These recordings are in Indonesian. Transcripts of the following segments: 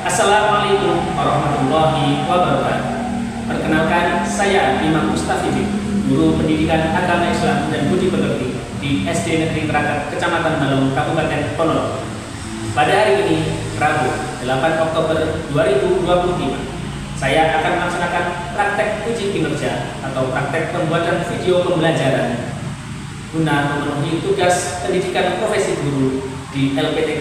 Assalamualaikum warahmatullahi wabarakatuh. Perkenalkan, saya Imam Mustafidin, guru pendidikan agama Islam dan budi pekerti di SD Negeri Terakat, Kecamatan Balong, Kabupaten Ponorogo. Pada hari ini, Rabu 8 Oktober 2025, saya akan melaksanakan praktek uji kinerja atau praktek pembuatan video pembelajaran guna memenuhi tugas pendidikan profesi guru di LPTK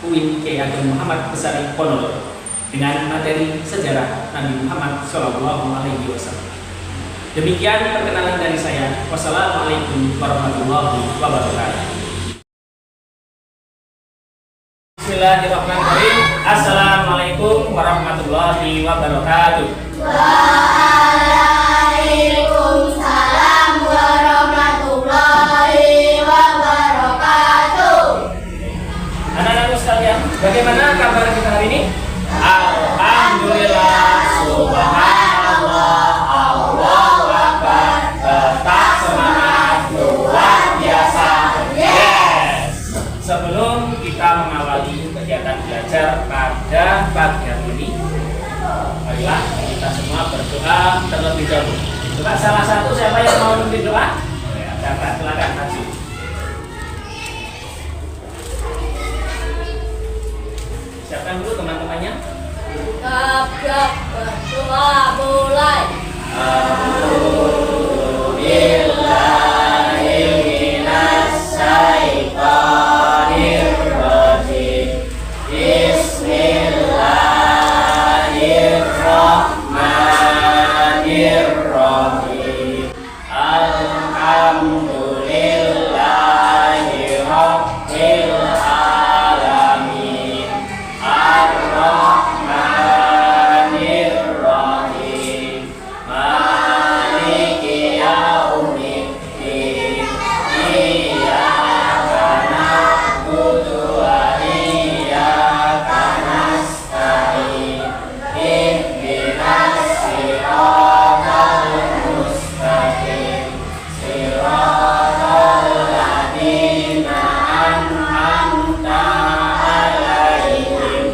UIN Kiai Ageng Muhammad Besari Ponorogo dengan materi sejarah Nabi Muhammad SAW. Demikian perkenalan dari saya. Wassalamualaikum warahmatullahi wabarakatuh. Bismillahirrahmanirrahim. Assalamualaikum warahmatullahi wabarakatuh. Waalaikumsalam warahmatullahi wabarakatuh. Anak-anakku sekalian, bagaimana kabar kita hari ini? Alhamdulillah, subhanallah, Allahu Akbar. Tetap semangat, luar biasa. Yes. Sebelum kita mengawali kegiatan belajar pada pagi hari ini, marilah kita semua berdoa terlebih dahulu. Coba salah satu siapa yang mau memimpin doa? Ya, silakan maju. Siapkan dulu teman-temannya. Siap, berdoa mulai. Bismillahirrahmanirrahim. Bismillahirrahmanirrahim. Alhamdulillahi rabbil alamin. Ar-Rahmanir-Rahim. Maliki yaumiddin. Iyyaka na'budu wa iyyaka nasta'in. Ihdinas siratal mustaqim. Siratal ladzina an'amta 'alaihim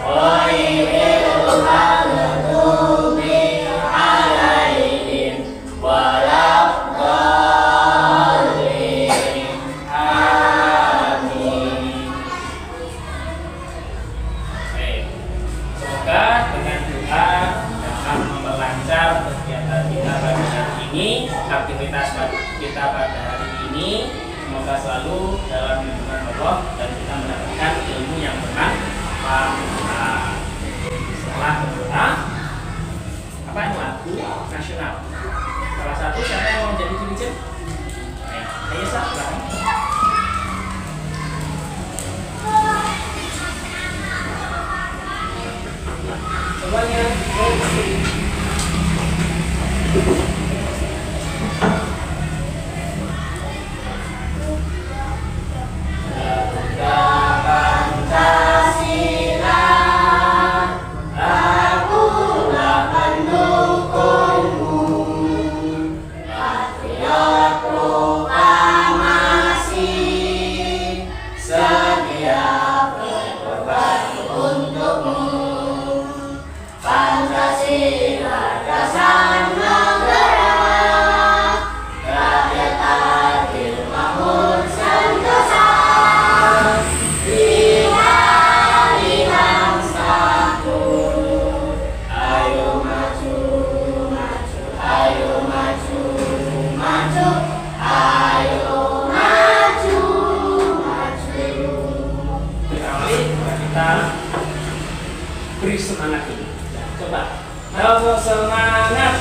ghairil maghdubi 'alaihim waladdallin. Amin. Semoga dengan doa dapat memperlancar kegiatan kita pada hari ini, aktivitas kita pada hari ini. Semoga selalu dalam lindungan Allah dan kita mendapatkan ilmu yang bermanfaat. Setelah berdoa, apa yang lagu nasional? Salah satu siapa yang mau jadi dirijen? Ayo silakan. Semuanya Pancasila, akulah pendukungmu. Patriot proklamasi, sedia berkorban untukmu. Pancasila dasar negara, rakyat adil makmur sentosa. Kita bangsaku, ayo maju, maju, ayo maju, maju, ayo maju, maju. Kita beri semangat dulu. Coba, ayo semangat.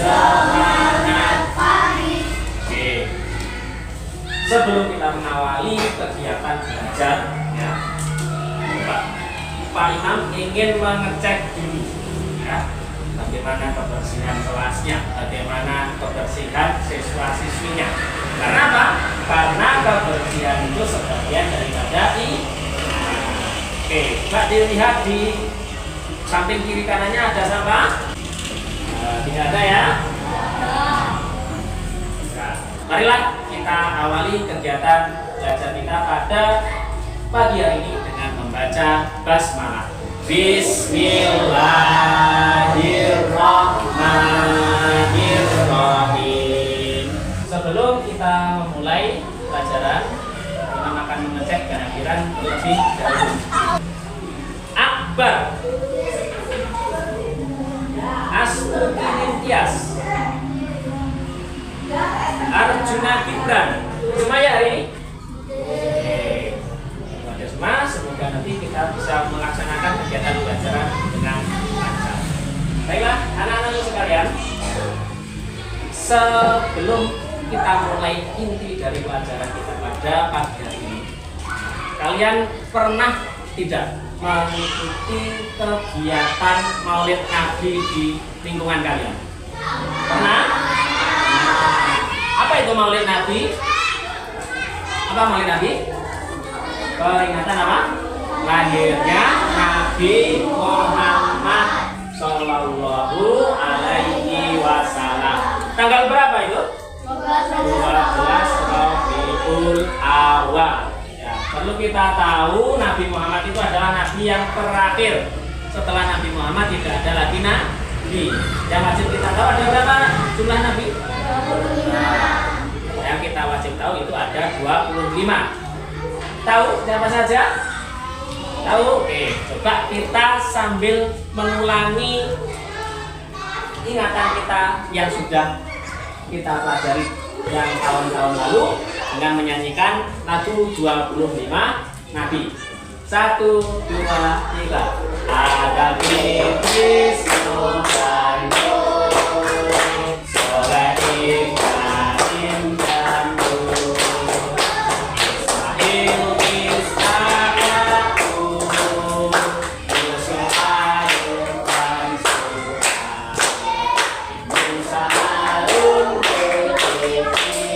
Semangat pagi. Oke. Sebelum kita mengawali kegiatan belajar, ya, Pak Imam ingin mengecek dulu, ya, bagaimana kebersihan kelasnya, bagaimana kebersihan siswa-siswinya. Karena apa? Karena kebersihan itu sebagian daripada Oke, Mbak dilihat di samping kiri kanannya ada sampah? Tidak ada ya? Nah, Marilah kita awali kegiatan belajar kita pada pagi hari ini dengan membaca basmalah. Bismillahirrahmanirrahim. Sebelum kita memulai pelajaran, kita akan mengecek kehadiran terlebih dahulu. Akbar, Astuti Nintias, Arjuna Gibran. Semua ya hari ini? Oke. Semua, semoga nanti kita bisa melaksanakan kegiatan pelajaran dengan lancar. Baiklah, anak-anak sekalian, sebelum kita mulai inti dari pelajaran kita pada pagi hari ini, kalian pernah tidak mengikuti kegiatan Maulid Nabi di lingkungan kalian? Pernah? Apa itu Maulid Nabi? Apa Maulid Nabi? Peringatan apa? Lahirnya Nabi Muhammad Sallallahu Alaihi Wasallam. Tanggal berapa itu? 12 Rabiul Awal. Ya, perlu kita tahu Nabi Muhammad itu adalah Nabi yang terakhir. Setelah Nabi Muhammad tidak ada lagi Nabi. Yang wajib kita tahu ada berapa jumlah Nabi? Yang kita wajib tahu itu ada 25. Tahu siapa saja? Tahu? Oke, coba kita sambil mengulangi ingatan kita yang sudah kita pelajari yang tahun-tahun lalu dengan menyanyikan lagu 25 Nabi. 1, 2, 3. Ada Iblis Sultan Soleh Ibrahim dan Nuh, Ismail Ishak Yakub, Yusuf Ayub dan Sulaiman, Musa Harun Zulkifli,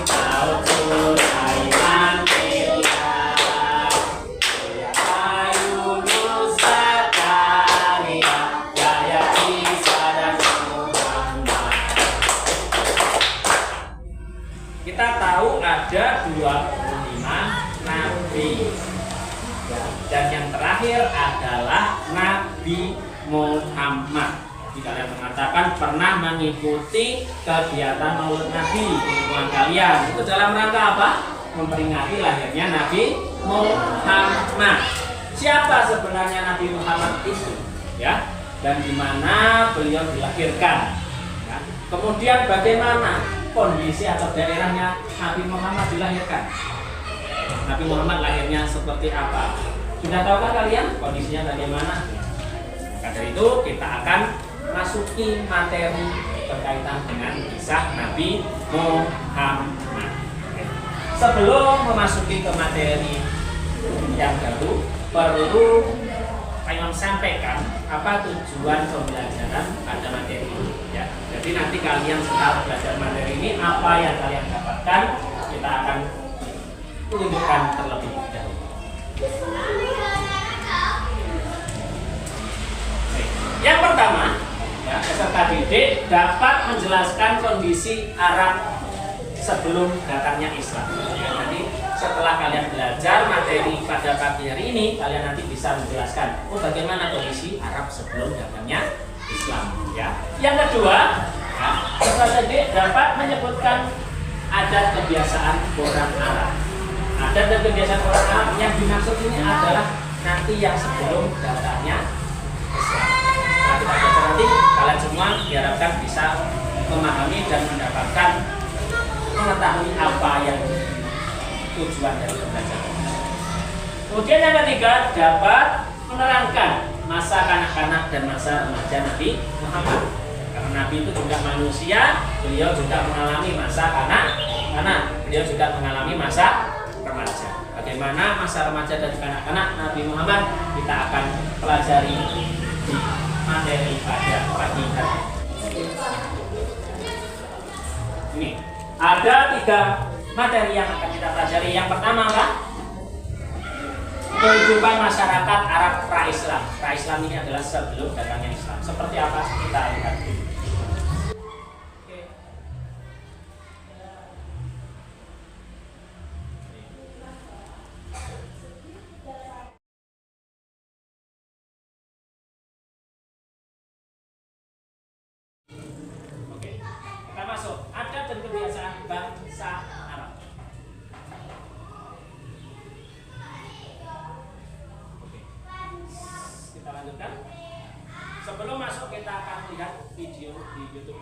Daud Sulaiman Ilyas, Yunus Zakaria, Yahya Isa dan Muhammad. Kita tahu ada 25 Nabi ya, dan yang terakhir adalah Nabi Muhammad. Jika kalian mengatakan pernah mengikuti kegiatan Maulid Nabi di lingkungan kalian, itu dalam rangka apa? Memperingati lahirnya Nabi Muhammad. Siapa sebenarnya Nabi Muhammad itu? Ya, dan di mana beliau dilahirkan? Ya. Kemudian bagaimana kondisi atau daerahnya Nabi Muhammad dilahirkan? Nabi Muhammad lahirnya seperti apa? Sudah tahukah kalian kondisinya bagaimana? Maka dari itu kita akan masuki materi berkaitan dengan kisah Nabi Muhammad. Sebelum memasuki ke materi yang baru, perlu Imam sampaikan apa tujuan pembelajaran pada materi ini. Ya, jadi nanti kalian setelah belajar materi ini, apa yang kalian dapatkan kita akan tunjukkan terlebih dahulu. Yang pertama, ya, peserta didik dapat menjelaskan kondisi Arab sebelum datangnya Islam. Ya, nanti setelah kalian belajar materi pada pagi hari ini, kalian nanti bisa menjelaskan bagaimana kondisi Arab sebelum datangnya Islam. Ya. Yang kedua, ya, peserta didik dapat menyebutkan adat kebiasaan orang Arab. Adat dan kebiasaan orang Arab yang dimaksud ini adalah nanti yang sebelum datangnya Islam. Setelah kita baca nanti, kalian semua diharapkan bisa memahami dan mendapatkan mengetahui apa yang tujuan dari pembelajaran. Kemudian yang ketiga, dapat menerangkan masa kanak-kanak dan masa remaja Nabi Muhammad. Karena Nabi itu juga manusia, beliau juga mengalami masa kanak-kanak, beliau juga mengalami masa remaja. Bagaimana masa remaja dan kanak-kanak Nabi Muhammad kita akan pelajari di materi pada pagi hari ini. Ada 3 materi yang akan kita pelajari. Yang pertama adalah kehidupan masyarakat Arab pra-Islam. Pra-Islam ini adalah sebelum datangnya Islam. Seperti apa? Kita lihat dulu. bangsa Arab. Oke. Kita lanjutkan. Sebelum masuk kita akan lihat video di YouTube.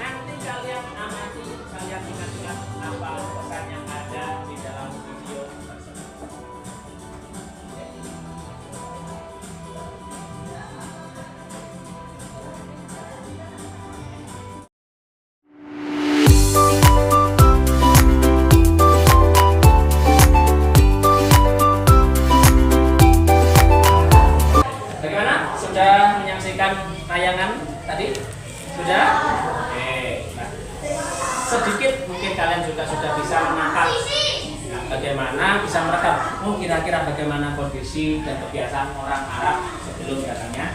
Nanti kalian amati, kalian ingat-ingat apa pesan yang ada di dalam video tersebut. Bagaimana? Sudah menyaksikan tayangan tadi? Sudah? Oke. Nah, sedikit mungkin kalian juga sudah bisa menangkap bagaimana bisa merekam. Oh, kira-kira bagaimana kondisi dan kebiasaan orang Arab sebelum datangnya.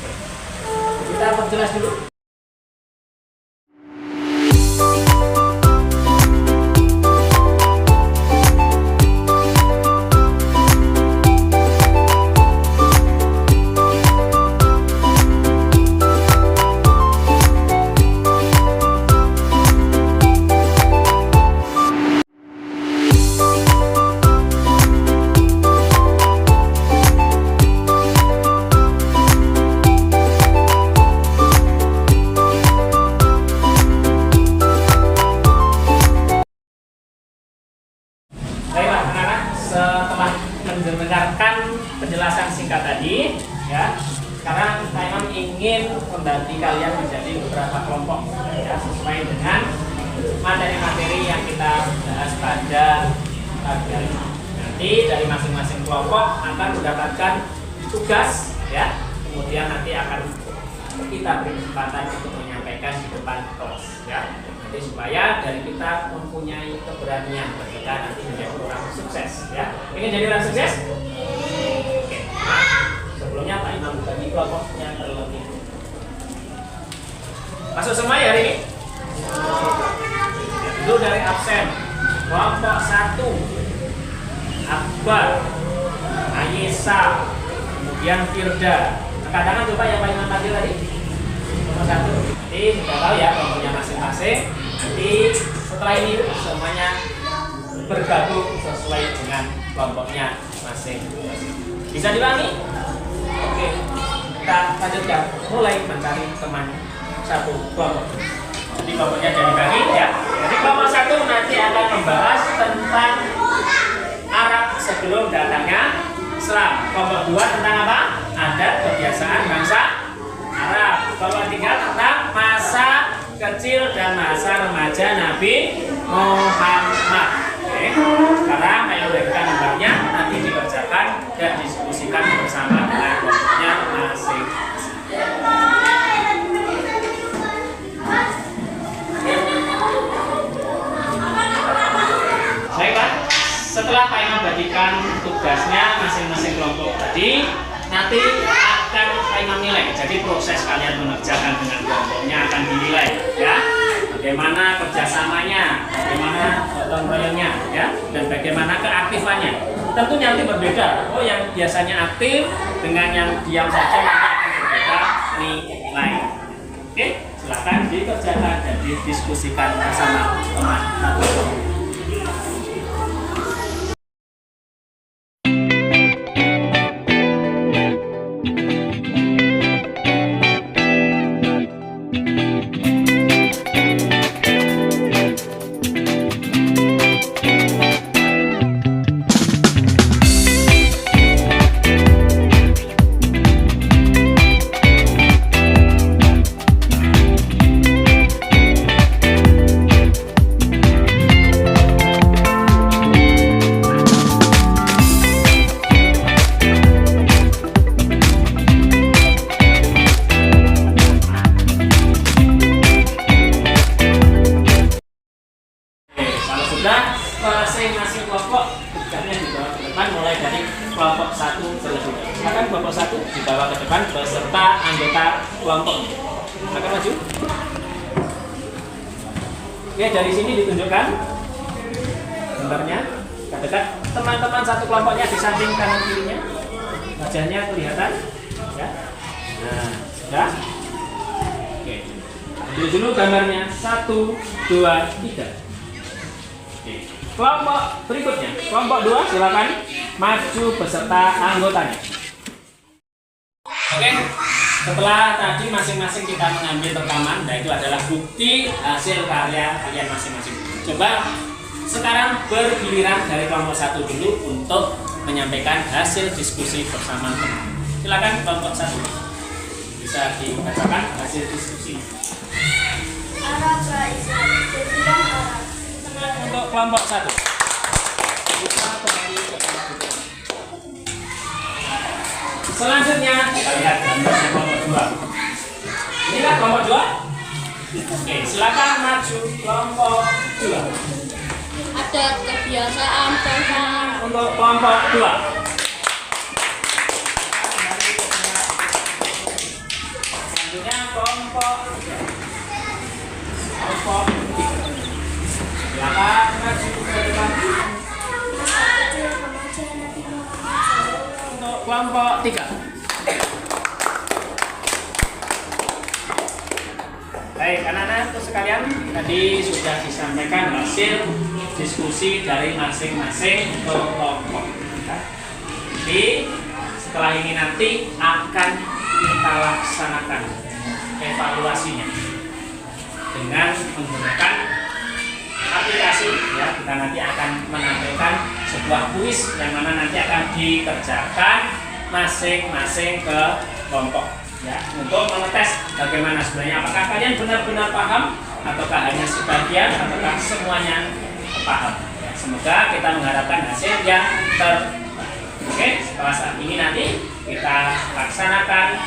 Oke. Kita perjelas dulu. Baiklah anak-anak, setelah mendengarkan penjelasan singkat tadi, ya, sekarang saya ingin membagi kalian menjadi beberapa kelompok, ya, sesuai dengan materi-materi yang kita bahas pada pagi hari ini. Nanti dari masing-masing kelompok akan mendapatkan tugas, ya, kemudian nanti akan kita beri kesempatan untuk menyampaikan di depan kelas, ya. Nanti supaya dari kita mempunyai keberanian ketika nanti menjadi orang sukses, ya. Ingin jadi orang sukses? Oke. Nah, sebelumnya Pak Imam bagi kelompoknya terlebih. Masuk semua ya hari ini? Dulu dari absen. Kelompok 1 Akbar, Ayesa, kemudian Firda. Angkat tangan coba yang Pak Imam tadi. Nomor 1. Nanti sudah tahu ya kelompoknya masing-masing. Nanti setelah ini semuanya bergabung sesuai dengan kelompoknya masing-masing. Bisa diulangi? Oke, kita lanjutkan. Mulai mencari teman satu kelompok. Jadi kelompoknya dari bagi, ya. Jadi kelompok 1 nanti akan membahas tentang Arab sebelum datangnya Islam. Kelompok 2 tentang apa? Adat kebiasaan bangsa Arab. Kelompok 3 tentang masa kecil dan masa remaja Nabi Muhammad. Oke. Sekarang ayo berikan gambarnya, nanti dikerjakan dan diskusikan bersama dengan kelompoknya masing-masing. Baiklah, setelah Pak Imam bagikan tugasnya masing-masing kelompok tadi, nanti akan Pak Imam nilai. Jadi proses kalian mengerjakan dengan kelompoknya akan dinilai, ya. Bagaimana kerjasamanya, bagaimana gotong royongnya, ya, dan bagaimana keaktifannya. Tentunya nanti berbeda. Oh, yang biasanya aktif dengan yang diam saja nanti akan berbeda nilai. Oke, silakan dikerjakan dan didiskusikan bersama teman-teman. Masing-masing kelompok tugasnya dibawa ke depan, mulai dari kelompok 1 terlebih dahulu. Silakan kelompok 1 dibawa ke depan beserta anggota kelompok. Silakan maju. Oke, dari sini ditunjukkan gambarnya. Dekat teman-teman satu kelompoknya di samping kanan kirinya. Wajahnya kelihatan, ya. Nah, sudah. Oke. Ambil dulu gambarnya 1, 2, 3. Oke. Kelompok berikutnya, kelompok 2 silakan maju beserta anggotanya. Oke. Setelah tadi masing-masing kita mengambil rekaman, nah itu adalah bukti hasil karya kalian masing-masing. Coba sekarang bergiliran dari kelompok 1 dulu untuk menyampaikan hasil diskusi bersama teman. Silakan kelompok 1. Bisa dibacakan hasil diskusi. Arab Islam Islam Arab. Untuk kelompok 1. Bisa kembali ke kelompok 2. Selanjutnya kita lihat gambarnya kelompok 2. Inilah kelompok 2. Oke, silakan maju kelompok 2. Adat kebiasaan bangsa. Untuk kelompok 2. Selanjutnya kelompok 3. Silakan maju ke depan. Untuk kelompok 3. Baik, anak-anak sekalian, tadi sudah disampaikan hasil diskusi dari masing-masing kelompok. Jadi setelah ini nanti akan kita laksanakan evaluasinya dengan menggunakan aplikasi. Ya, kita nanti akan menampilkan sebuah kuis yang mana nanti akan dikerjakan masing-masing ke kelompok. Ya, untuk mengetes bagaimana sebenarnya apakah kalian benar-benar paham ataukah hanya sebagian ataukah semuanya paham. Ya, semoga kita mengharapkan hasil yang terbaik. Oke, setelah saat ini nanti kita laksanakan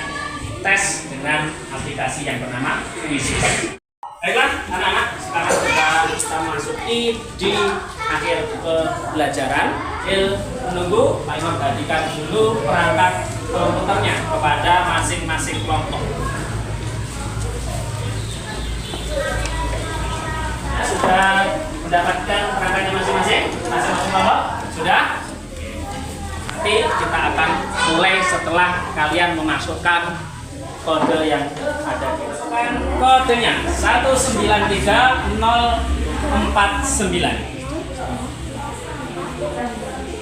tes dengan aplikasi yang bernama Quizizz. Baiklah anak-anak, sekarang kita masuki di akhir pembelajaran. Menunggu Pak Imam bagikan dulu perangkat komputernya kepada masing-masing kelompok. Ya, sudah mendapatkan perangkatnya masing-masing kelompok? Sudah? Nanti kita akan mulai setelah kalian memasukkan kode yang ada di kodenya 193049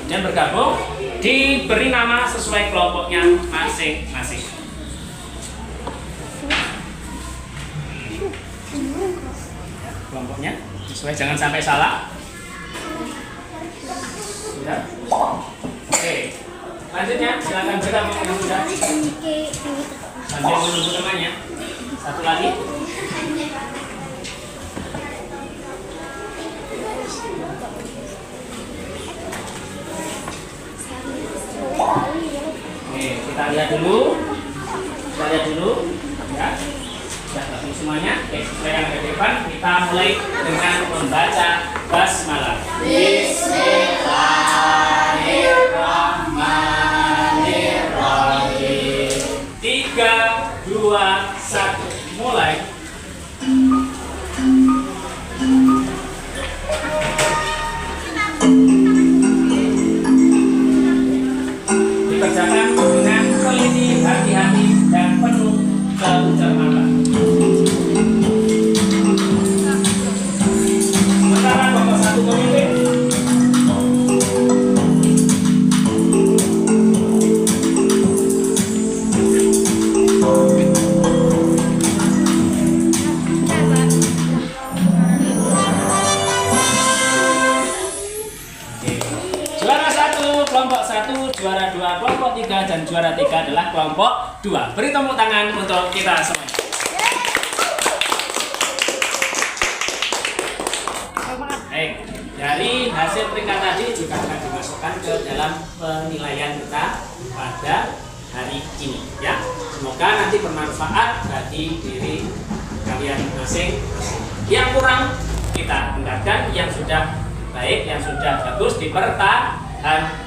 dan bergabung, diberi nama sesuai kelompoknya masing-masing. Ya, kelompoknya sesuai, jangan sampai salah. Sudah? Oke, lanjutnya silakan bergabung yang sudah. Sambil menunggu temannya. Satu lagi. Oke, kita lihat dulu. Ya. Sudah bagus semuanya. Oke, saya yang ada di depan, kita mulai dengan membaca basmalah. Bismillahirrahmanirrahim. 3, 2, 1, mulai. Dikerjakan dengan teliti, hati-hati, dan penuh kecermatan. Sementara kelompok 1 pemimpin. Kelompok 1, juara 2, kelompok 3, dan juara 3 adalah kelompok 2. Beri tepuk tangan untuk kita semua. Baik, dari hasil peringkat tadi juga akan dimasukkan ke dalam penilaian kita pada hari ini. Ya, semoga nanti bermanfaat bagi diri kalian masing-masing. Yang kurang kita tingkatkan, yang sudah baik, yang sudah bagus dipertahankan.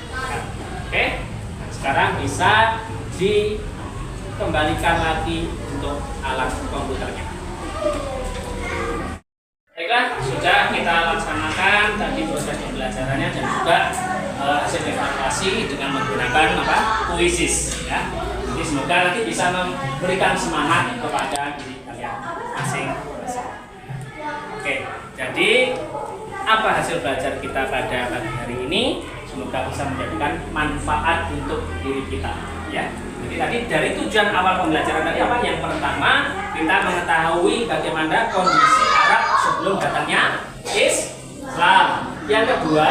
Oke, sekarang bisa dikembalikan lagi untuk alat komputernya. Baiklah, kita laksanakan tadi proses pembelajarannya dan juga hasil evaluasi dengan menggunakan kuisis ya. Jadi semoga nanti bisa memberikan semangat kepada diri kalian masing-masing. Oke, jadi apa hasil belajar kita pada pagi hari ini? Semoga bisa menjadikan manfaat untuk diri kita ya. Jadi tadi dari tujuan awal pembelajaran tadi apa? Yang pertama, kita mengetahui bagaimana kondisi Arab sebelum datangnya Islam. Yang kedua,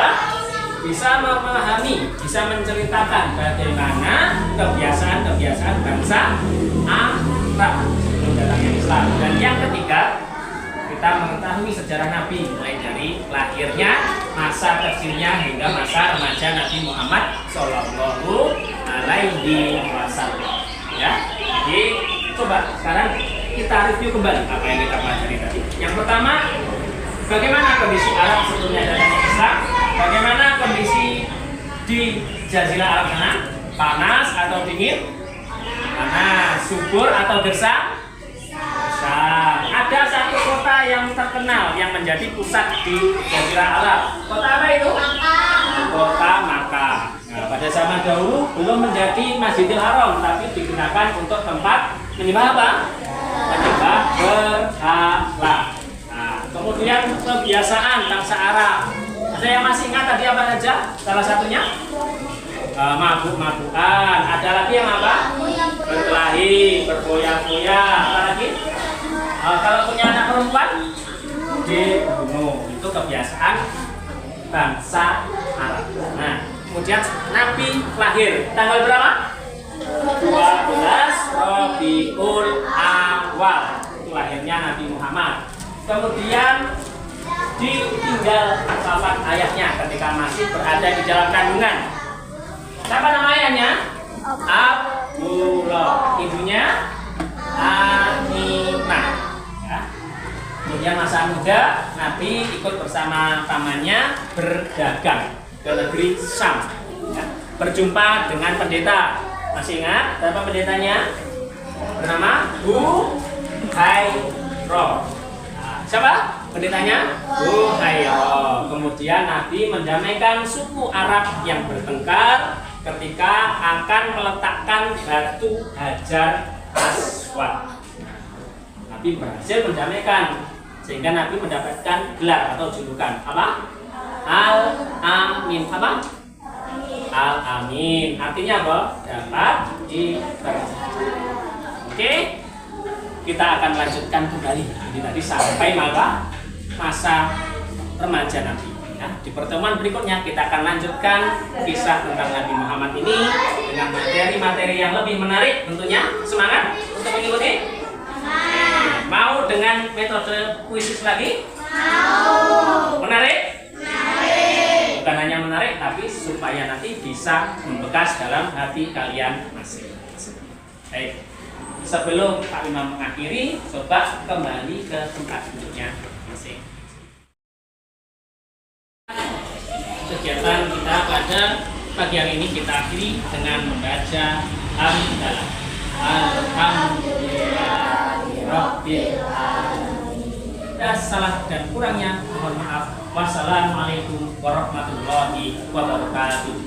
bisa memahami, bisa menceritakan bagaimana kebiasaan-kebiasaan bangsa Arab sebelum datangnya Islam. Dan yang ketiga, kita mengetahui sejarah Nabi mulai dari lahirnya, masa kecilnya hingga masa remaja Nabi Muhammad Shallallahu Alaihi Wasallam. Ya, jadi coba sekarang kita review kembali apa yang kita pelajari tadi. Yang pertama, bagaimana kondisi Arab sebelumnya datangnya Islam? Bagaimana kondisi di Jazirah Arab sana? Panas atau dingin? Panas. Subur atau gersang? Gersang. Ada satu kota yang terkenal yang menjadi pusat di Jazirah Arab. Kota apa itu? Kota Makkah. Nah, pada zaman dahulu belum menjadi Masjidil Haram, tapi digunakan untuk tempat menyembah apa? Menyembah berhala. Nah, kemudian kebiasaan bangsa Arab. Ada yang masih ingat tadi apa saja? Salah satunya mabuk-mabukan. Ada lagi yang apa? Berkelahi, berfoya-foya. Apa lagi? Kalau punya anak perempuan dibunuh. Itu kebiasaan bangsa Arab. Nah, kemudian Nabi lahir tanggal berapa? 12 Rabiul Awal. Itu lahirnya Nabi Muhammad. Kemudian ditinggal wafat ayahnya ketika masih berada di dalam kandungan. Siapa nama ayahnya? Abdullah. Ibunya Aminah. Ya. Kemudian masa muda Nabi ikut bersama pamannya berdagang ke negeri Syam. Ya. Berjumpa dengan pendeta. Masih ingat siapa pendetanya? Bernama Buhairah. Siapa pendetanya? Buhairah. Kemudian Nabi mendamaikan suku Arab yang bertengkar ketika akan meletakkan batu Hajar Aswad. Nabi berhasil mendamaikan sehingga Nabi mendapatkan gelar atau julukan apa? Al-Amin. Apa? Al-Amin. Artinya apa? Dapat dipercaya. Oke. Kita akan lanjutkan kembali. Ini tadi sampai masa remaja Nabi. Ya, di pertemuan berikutnya kita akan lanjutkan kisah tentang Nabi Muhammad ini dengan materi-materi yang lebih menarik tentunya. Semangat untuk mengikuti? Mau dengan metode kuisis lagi? Mau. Menarik? Menarik. Bukan hanya menarik, tapi supaya nanti bisa membekas dalam hati kalian masing-masing. Baik. Sebelum Pak Imam mengakhiri, coba kembali ke tempat duduknya masing. Kegiatan kita pada pagi hari ini kita akhiri dengan membaca hamdalah. Alhamdulillahirabbil alamin. Salah dan kurangnya mohon maaf. Wassalamualaikum warahmatullahi wabarakatuh.